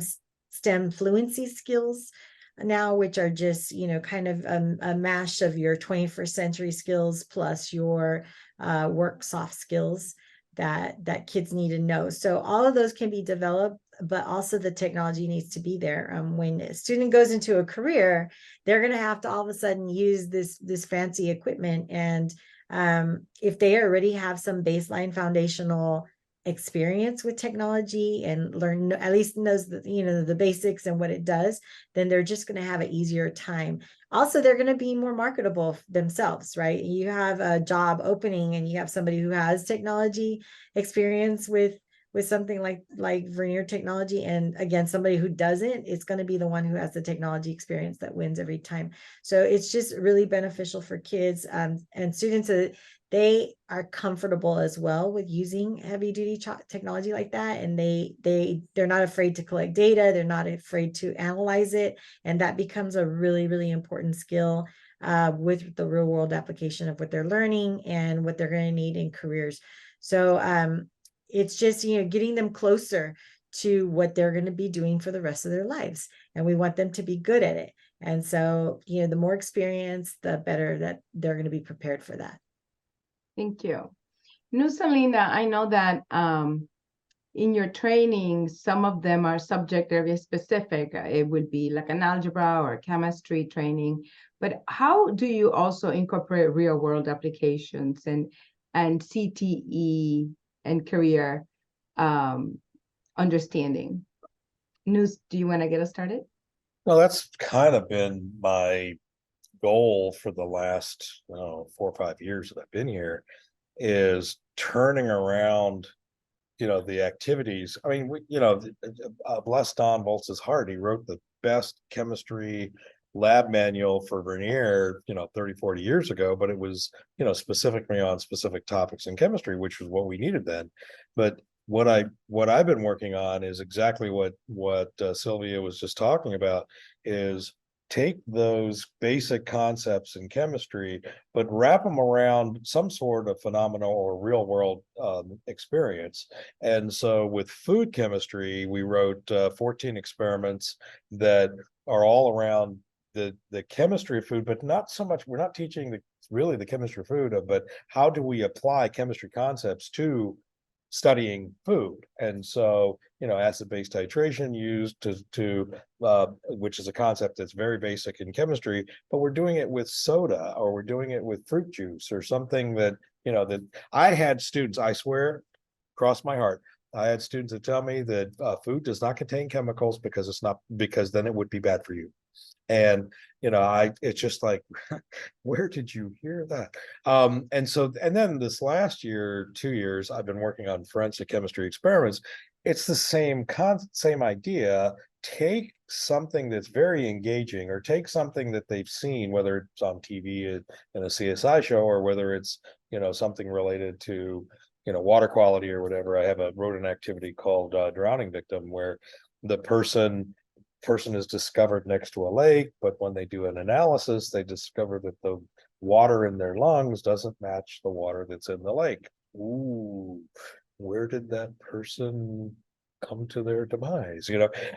STEM fluency skills now, which are just, kind of a mash of your 21st century skills plus your work soft skills that kids need to know. So all of those can be developed, but also the technology needs to be there. When a student goes into a career, they're going to have to all of a sudden use this fancy equipment. And if they already have some baseline foundational experience with technology and learn, at least knows the basics and what it does, then they're just going to have an easier time. Also, they're going to be more marketable themselves, right? You have a job opening and you have somebody who has technology experience with something like Vernier technology, and again, somebody who doesn't, it's going to be the one who has the technology experience that wins every time. So it's just really beneficial for kids and students. They are comfortable as well with using heavy duty technology like that, and they're not afraid to collect data, they're not afraid to analyze it, and that becomes a really, really important skill with the real world application of what they're learning and what they're going to need in careers. So it's just, getting them closer to what they're going to be doing for the rest of their lives, and we want them to be good at it. And so, the more experience, the better that they're going to be prepared for that. Thank you. Nusalinda, I know that in your training, some of them are subject area specific. It would be like an algebra or chemistry training. But how do you also incorporate real world applications and CTE and career understanding? Nus, do you want to get us started? Well, that's kind of been my goal for the last 4 or 5 years that I've been here, is turning around the activities. I mean, bless Don Volz's heart, he wrote the best chemistry lab manual for Vernier 30, 40 years ago, but it was specifically on specific topics in chemistry, which was what we needed then. But what I've been working on is exactly what Sylvia was just talking about, is take those basic concepts in chemistry, but wrap them around some sort of phenomenal or real world experience. And so with food chemistry, we wrote 14 experiments that are all around the chemistry of food, but not so much, we're not teaching really the chemistry of food, but how do we apply chemistry concepts to studying food. And so, acid-base titration used to which is a concept that's very basic in chemistry, but we're doing it with soda, or we're doing it with fruit juice, or something that, that I had students, I swear, cross my heart, I had students that tell me that food does not contain chemicals because then it would be bad for you. And it's just like, where did you hear that? And then this last year, 2 years, I've been working on forensic chemistry experiments. It's the same idea. Take something that's very engaging, or take something that they've seen, whether it's on TV in a CSI show, or whether it's something related to water quality or whatever. I wrote an activity called Drowning Victim, where the person is discovered next to a lake, but when they do an analysis, they discover that the water in their lungs doesn't match the water that's in the lake. Ooh, where did that person come to their demise?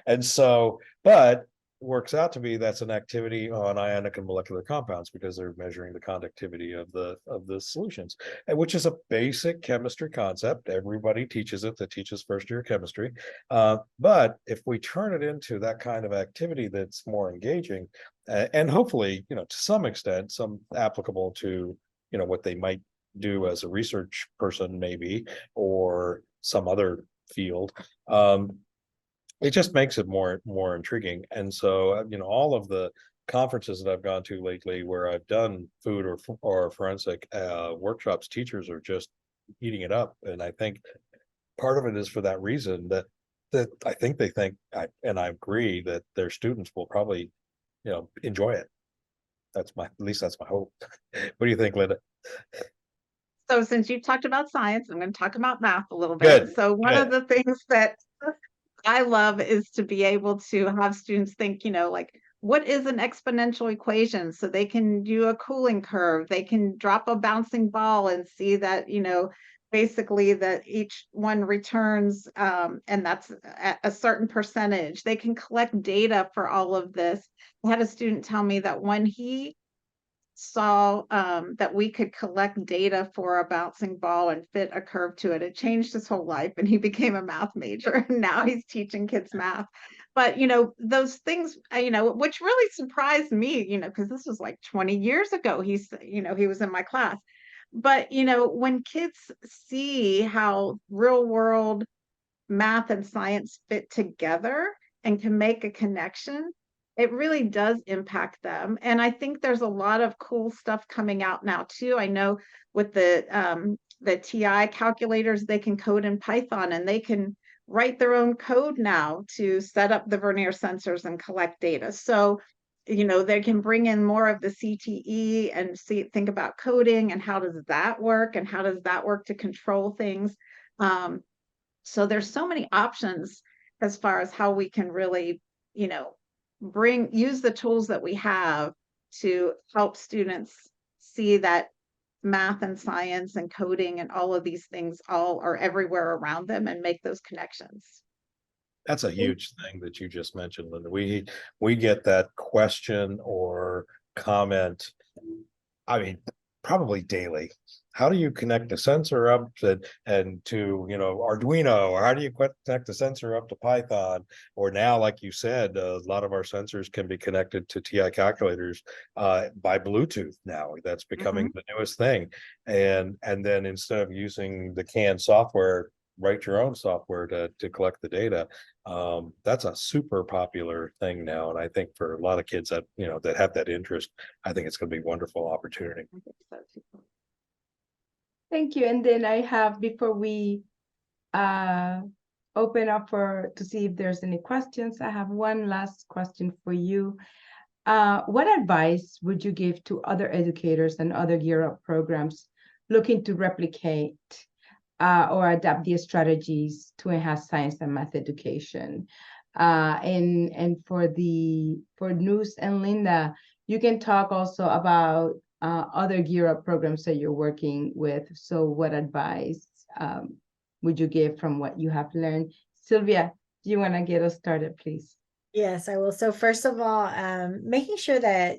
And so, but works out to be that's an activity on ionic and molecular compounds, because they're measuring the conductivity of the solutions, and which is a basic chemistry concept. Everybody teaches it that teaches first year chemistry, but if we turn it into that kind of activity that's more engaging, and hopefully to some extent some applicable to what they might do as a research person maybe, or some other field, it just makes it more intriguing. And so, all of the conferences that I've gone to lately where I've done food or forensic workshops, teachers are just eating it up. And I think part of it is for that reason, that I think they think, and I agree, that their students will probably, enjoy it. That's at least that's my hope. What do you think, Linda? So since you talked about science, I'm going to talk about math a little bit. Good, So one good. of the things that I love is to be able to have students think, like, what is an exponential equation? So they can do a cooling curve, they can drop a bouncing ball and see that, basically that each one returns, and that's a certain percentage. They can collect data for all of this. I had a student tell me that when he saw that we could collect data for a bouncing ball and fit a curve to it, it changed his whole life, and he became a math major. And now he's teaching kids math. But those things, which really surprised me, because this was like 20 years ago. He was in my class. But when kids see how real world math and science fit together and can make a connection, it really does impact them. And I think there's a lot of cool stuff coming out now too. I know with the TI calculators, they can code in Python, and they can write their own code now to set up the Vernier sensors and collect data. So they can bring in more of the CTE and think about coding and how does that work, and how does that work to control things. So there's so many options as far as how we can really, use the tools that we have to help students see that math and science and coding and all of these things all are everywhere around them, and make those connections. That's a huge thing that you just mentioned, Linda. We get that question or comment, I mean, probably daily. How do you connect the sensor up and to Arduino, or how do you connect the sensor up to Python? Or now, like you said, a lot of our sensors can be connected to TI calculators by Bluetooth now. That's becoming the newest thing. And then instead of using the canned software, write your own software to collect the data. That's a super popular thing now, and I think for a lot of kids that that have that interest, I think it's going to be a wonderful opportunity. I think so too. Thank you. And then I have, before we open up to see if there's any questions, I have one last question for you. What advice would you give to other educators and other Gear Up programs looking to replicate or adapt their strategies to enhance science and math education? And for Nus and Linda, you can talk also about other Gear Up programs that you're working with. So what advice would you give from what you have learned? Sylvia, do you want to get us started, please? Yes, I will. So first of all, making sure that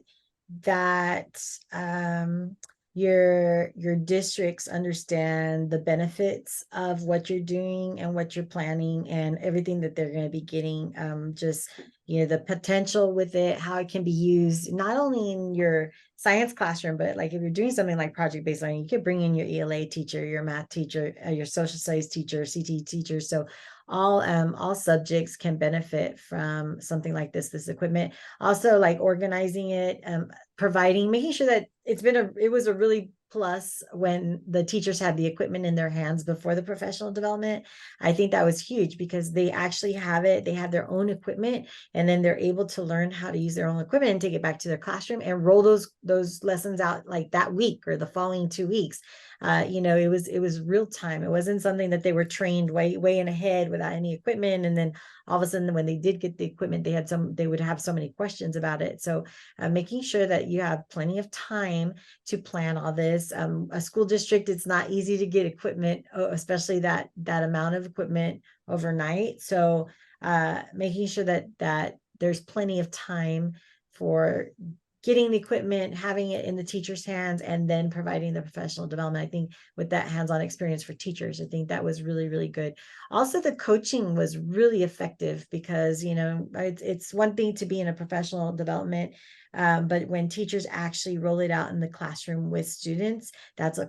your districts understand the benefits of what you're doing and what you're planning and everything that they're going to be getting. Just the potential with it, how it can be used not only in your science classroom, but like if you're doing something like project-based learning, you could bring in your ELA teacher, your math teacher, your social studies teacher, CTE teacher. So all subjects can benefit from something like this equipment. Also, like organizing it, making sure that it was a really plus when the teachers had the equipment in their hands before the professional development. I think that was huge because they actually have it. They have their own equipment, and then they're able to learn how to use their own equipment and take it back to their classroom and roll those lessons out like that week or the following 2 weeks. It was real time. It wasn't something that they were trained way in ahead without any equipment. And then all of a sudden, when they did get the equipment, they would have so many questions about it. So making sure that you have plenty of time to plan all this. A school district, it's not easy to get equipment, especially that amount of equipment overnight. So making sure that there's plenty of time for getting the equipment, having it in the teacher's hands, and then providing the professional development. I think with that hands-on experience for teachers, I think that was really, really good. Also, the coaching was really effective because, it's one thing to be in a professional development, but when teachers actually roll it out in the classroom with students,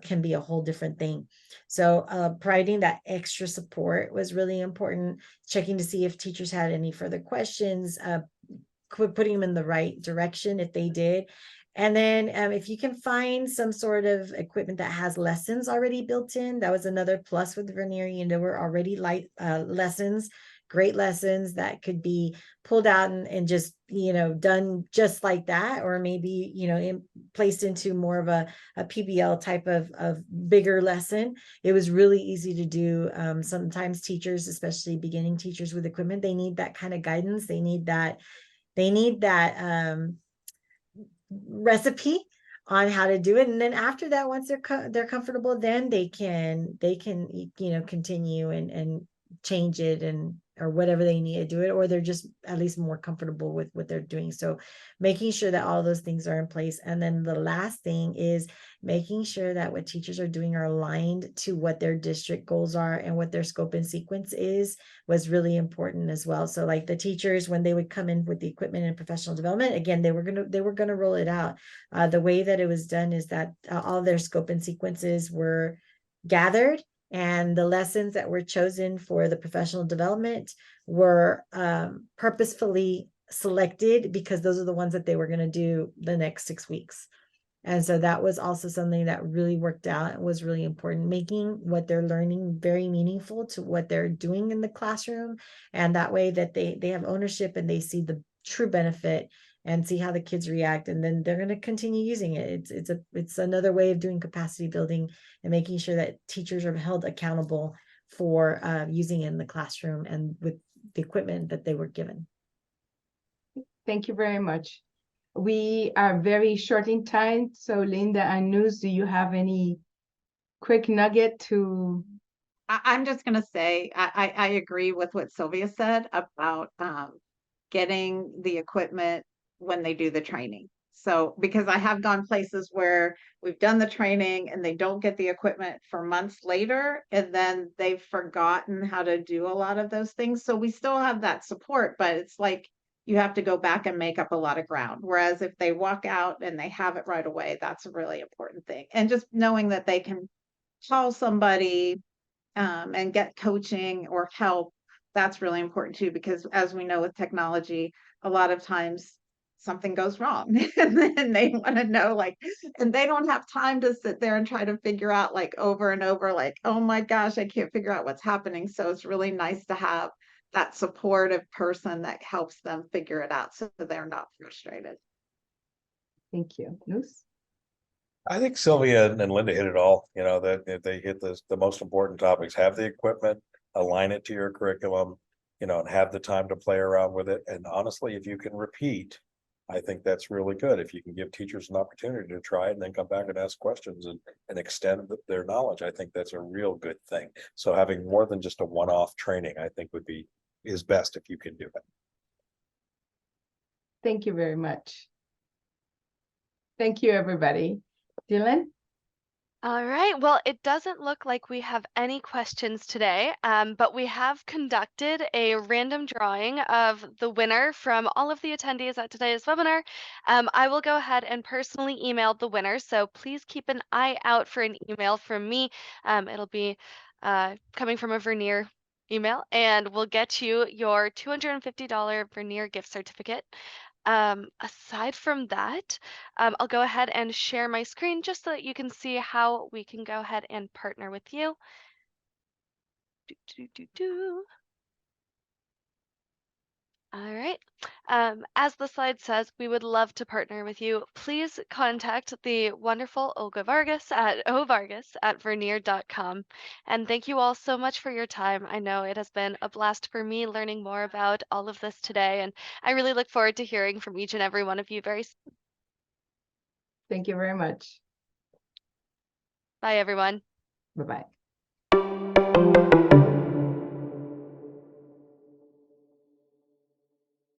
can be a whole different thing. So providing that extra support was really important, checking to see if teachers had any further questions, putting them in the right direction if they did. And then if you can find some sort of equipment that has lessons already built in, that was another plus with Vernier. There were already lessons great lessons that could be pulled out and just, you know, done just like that, or maybe, you know, placed into more of a PBL type of bigger lesson. It was really easy to do. Sometimes teachers, especially beginning teachers with equipment, they need that kind of guidance. They need that recipe on how to do it, and then after that, once they're comfortable, then they can you know, continue and change it, and or whatever they need to do it, or they're just at least more comfortable with what they're doing. So making sure that all those things are in place. And then the last thing is making sure that what teachers are doing are aligned to what their district goals are and what their scope and sequence is, was really important as well. So like the teachers, when they would come in with the equipment and professional development, again, they were gonna roll it out. The way that it was done is that all their scope and sequences were gathered, and the lessons that were chosen for the professional development were purposefully selected, because those are the ones that they were going to do the next 6 weeks. And so that was also something that really worked out and was really important, making what they're learning very meaningful to what they're doing in the classroom. And that way that they have ownership and they see the true benefit and see how the kids react, and then they're going to continue using it. It's another way of doing capacity building and making sure that teachers are held accountable for using it in the classroom and with the equipment that they were given. Thank you very much. We are very short in time, so Linda and Nuz, do you have any quick nugget to? I'm just going to say, I agree with what Sylvia said about getting the equipment when they do the training. So, because I have gone places where we've done the training and they don't get the equipment for months later, and then they've forgotten how to do a lot of those things. So we still have that support, but it's like you have to go back and make up a lot of ground. Whereas if they walk out and they have it right away, that's a really important thing. And just knowing that they can call somebody and get coaching or help, that's really important too, because as we know with technology, a lot of times something goes wrong and then they want to know, like, and they don't have time to sit there and try to figure out like over and over, like, oh my gosh, I can't figure out what's happening. So it's really nice to have that supportive person that helps them figure it out so they're not frustrated. Thank you. Nuz? I think Sylvia and Linda hit it all, you know, that if they hit the most important topics, have the equipment, align it to your curriculum, you know, and have the time to play around with it. And honestly, if you can repeat, I think that's really good. If you can give teachers an opportunity to try it and then come back and ask questions and extend their knowledge, I think that's a real good thing. So having more than just a one-off training, I think is best if you can do it. Thank you very much. Thank you, everybody. Dylan? All right. Well, it doesn't look like we have any questions today, but we have conducted a random drawing of the winner from all of the attendees at today's webinar. I will go ahead and personally email the winner, so please keep an eye out for an email from me. It'll be coming from a Vernier email, and we'll get you your $250 Vernier gift certificate. Aside from that, I'll go ahead and share my screen just so that you can see how we can go ahead and partner with you. All right. As the slide says, we would love to partner with you. Please contact the wonderful Olga Vargas at ovargas@vernier.com. And thank you all so much for your time. I know it has been a blast for me learning more about all of this today, and I really look forward to hearing from each and every one of you very soon. Thank you very much. Bye, everyone. Bye-bye.